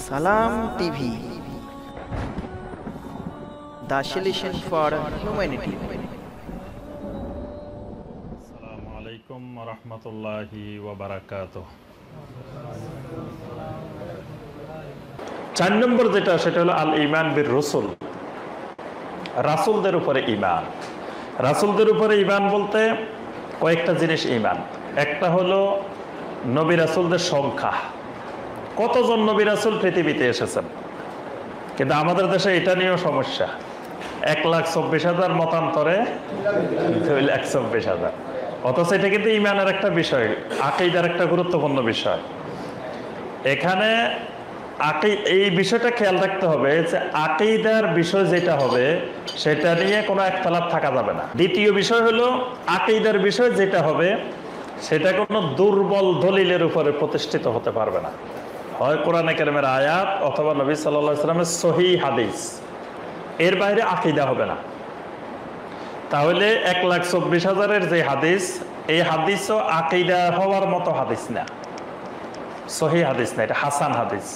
সালাম TV, the solution for humanity. আসসালামু আলাইকুম ওয়া রাহমাতুল্লাহি ওয়া বারাকাতুহু। 4 নম্বর যেটা, সেটা হলো আল ঈমান বির রাসূল, রাসূলদের উপরে ঈমান। রাসূলদের উপরে ঈমান বলতে কয়েকটা জিনিস ঈমান। একটা হলো নবী রাসূলদের সংখ্যা, কতজন নবী রাসূল পৃথিবীতে এসেছেন। কিন্তু আমাদের দেশে এটা নিয়েও সমস্যা, 1,24,000 মতান্তরে 2,24,000। অথচ এটা কিন্তু ঈমানের একটা বিষয়, আকীদার একটা গুরুত্বপূর্ণ বিষয়। এখানে এই বিষয়টা খেয়াল রাখতে হবে যে আকীদার বিষয় যেটা হবে সেটা নিয়ে কোনো একতলাপ থাকা যাবে না। দ্বিতীয় বিষয় হলো আকীদার বিষয় যেটা হবে সেটা কোনো দুর্বল দলিলের উপরে প্রতিষ্ঠিত হতে পারবে না, হয় কোরআনে কারিমের আয়াত অথবা নবী সাল্লাল্লাহু আলাইহি ওয়াসাল্লামের সহিহ হাদিস, এর বাইরে আকীদা হবে না। তাহলে 1,24,000-এর যে হাদিস, এই হাদিসও আকীদা হওয়ার মতো হাদিস না, সহিহ হাদিস না, এটা হাসান হাদিস।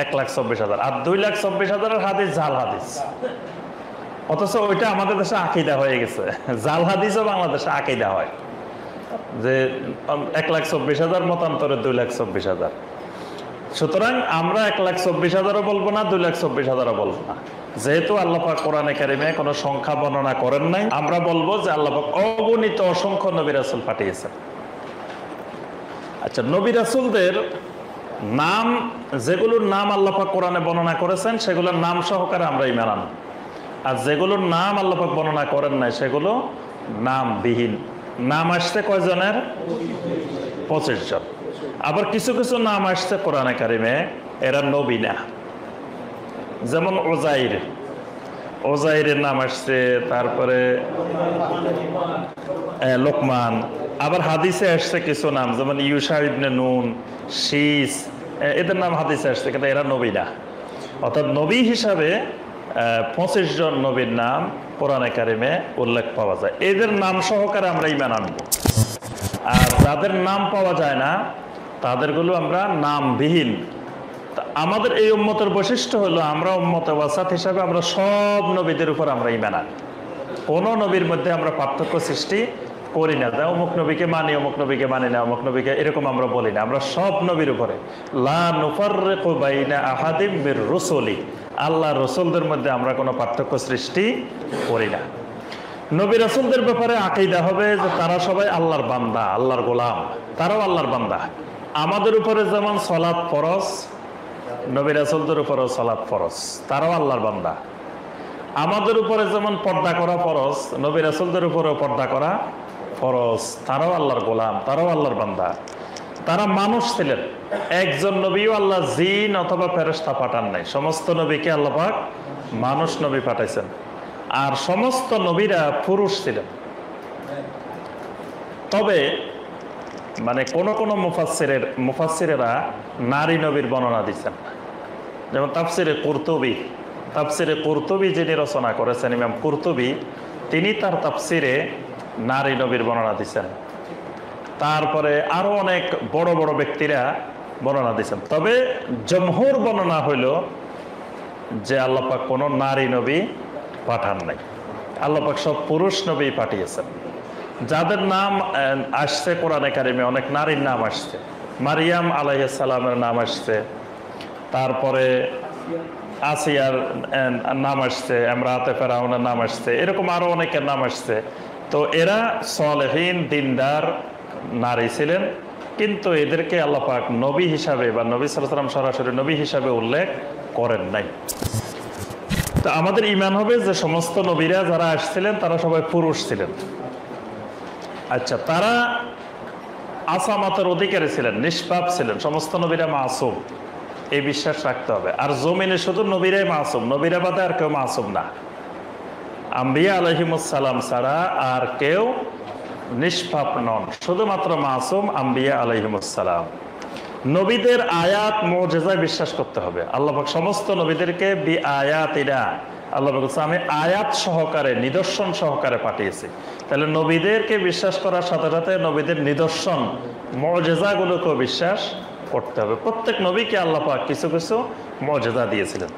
1,24,000 আর 2,24,000-এর হাদিস জাল হাদিস। অথচ ওইটা আমাদের দেশে আকীদা হয়ে গেছে, জাল হাদিসও বাংলাদেশে আকীদা হয়, যে 1,24,000 মতান্তরে 2,24,000। সুতরাং আমরা 1,24,000-ও বলবো না, 2,24,000-ও বলবো না। যেহেতু আল্লাহ পাক কোরআনে কারিমে কোনো সংখ্যা বর্ণনা করেন নাই, আমরা বলবো যে আল্লাহ পাক অগণিত অসংখ্য নবী রাসূল পাঠিয়েছেন। আচ্ছা, নবী রাসূলদের নাম, যেগুলোর নাম আল্লাহ পাক কোরআনে বর্ণনা করেছেন সেগুলোর নাম সহকারে আমরা ঈমান আনব। আর যেগুলোর নাম আল্লাহ পাক বর্ণনা করেন নাই সেগুলো নামবিহীন। নাম আসছে কয়জনের? 25 জন। আবার কিছু কিছু নাম আসছে কোরআনে কারিমে, এরা নবী না। যেমন ওজাইরের নাম আসছে, তারপরে লোকমান। আবার হাদিসে আসছে কিছু নাম, যেমন ইউশা ইবনে নুন, শীস, এদের নাম হাদিসে আসছে, কিন্তু এরা নবী না। অর্থাৎ নবী হিসাবে 25 জন নবীর নাম কোরআনে কারিমে উল্লেখ পাওয়া যায়। এদের নাম সহকারে আমরা ঈমান আনব। আর যাদের নাম পাওয়া যায় না তাদেরগুলো আমরা নামবিহীন। আমাদের এই উম্মতের বৈশিষ্ট্য হলো আমরা উম্মতে ওয়াসাত হিসাবে আমরা সব নবীদের উপর আমরা ঈমান আনি। কোন নবীর মধ্যে আমরা পার্থক্য সৃষ্টি করি না, যে অমুক নবীকে মানি অমুক নবীকে মানি না, অমুক নবীকে, এরকম আমরা বলি না। আমরা সব নবীর উপরে লা নুফাররিকু বাইনা আহাদিম মির রুসুলি, আল্লাহ রসুলদের মধ্যে আমরা কোনো পার্থক্য সৃষ্টি করি না। নবী রাসূলদের ব্যাপারে আকীদা হবে যে তারা সবাই আল্লাহর বান্দা, আল্লাহর গোলাম, তারাও আল্লাহর বান্দা। আমাদের উপরে যেমন সালাত ফরজ, নবী রাসূলদের উপরেও সালাত ফরজ, তারাও আল্লাহর বান্দা। আমাদের উপরে যেমন পর্দা করা ফরজ, নবী রাসূলদের উপরেও পর্দা করা ফরজ, তারাও আল্লাহর গোলাম, তারাও আল্লাহর বান্দা। তারা মানুষ ছিলেন, একজন নবীও আল্লাহ জিন অথবা ফেরেশতা পাঠান নাই। সমস্ত নবীকে আল্লাহ পাক মানুষ নবী পাঠাইছেন। আর সমস্ত নবীরা পুরুষ ছিলেন। তবে মানে কোন মুফাসসিরেরা নারী নবীর বর্ণনা দিচ্ছেন। যেমন তাফসিরে কুরতুবী যিনি রচনা করেছেন, ইমাম কুরতুবী, তিনি তার তাফসিরে নারী নবীর বর্ণনা দিচ্ছেন। তারপরে আরো অনেক বড় বড় ব্যক্তিরা বর্ণনা দিচ্ছেন। তবে জমহুর বর্ণনা হইল যে আল্লাহ পাক কোনো নারী নবী পাঠান নাই, আল্লাহ পাক সব পুরুষ নবী পাঠিয়েছেন। যাদের নাম আসছে কোরআনে কারিমে, অনেক নারীর নাম আসছে। মারিয়াম আলাইহিস সালামের নাম আসছে, তারপরে আসিয়ার নাম আসছে, ইমরাতে ফেরাউনের নাম আসছে, এরকম আরো অনেকের নাম আসছে। তো এরা সালেহীন দিনদার নারী ছিলেন, কিন্তু এদেরকে আল্লাহ পাক নবী হিসাবে বা নবী সাল্লাল্লাহু আলাইহি ওয়াসাল্লাম সরাসরি নবী হিসাবে উল্লেখ করেন নাই। তো আমাদের ঈমান হবে যে সমস্ত নবীরা যারা আসছিলেন তারা সবাই পুরুষ ছিলেন। আচ্ছা, তারা আসামাতের অধিকারী ছিলেন, নিষ্পাপ ছিলেন, সমস্ত নবীরা মাসুম, এই বিশ্বাস রাখতে হবে। আর জমিনে শুধু নবীরাই মাসুম, নবীরা বাদে আর কেউ মাসুম না। আম্বিয়া আলাইহিমুস সালাম ছাড়া আর কেউ নিষ্পাপ নন, শুধুমাত্র মাসুম আম্বিয়া আলাইহিমুস সালাম। নবীদের আয়াত মুজিজায় বিশ্বাস করতে হবে। আল্লাহ পাক সমস্ত নবীদেরকে বি আয়াতিনা, আল্লাহ পাক বলেছে আমি আয়াত সহকারে, নিদর্শন সহকারে পাঠিয়েছি। তাহলে নবীদেরকে বিশ্বাস করার সাথে সাথে নবীদের নিদর্শন মুজিজাগুলোকেও বিশ্বাস করতে হবে। প্রত্যেক নবীকে আল্লাহ পাক কিছু কিছু মর্যাদা দিয়েছিলেন।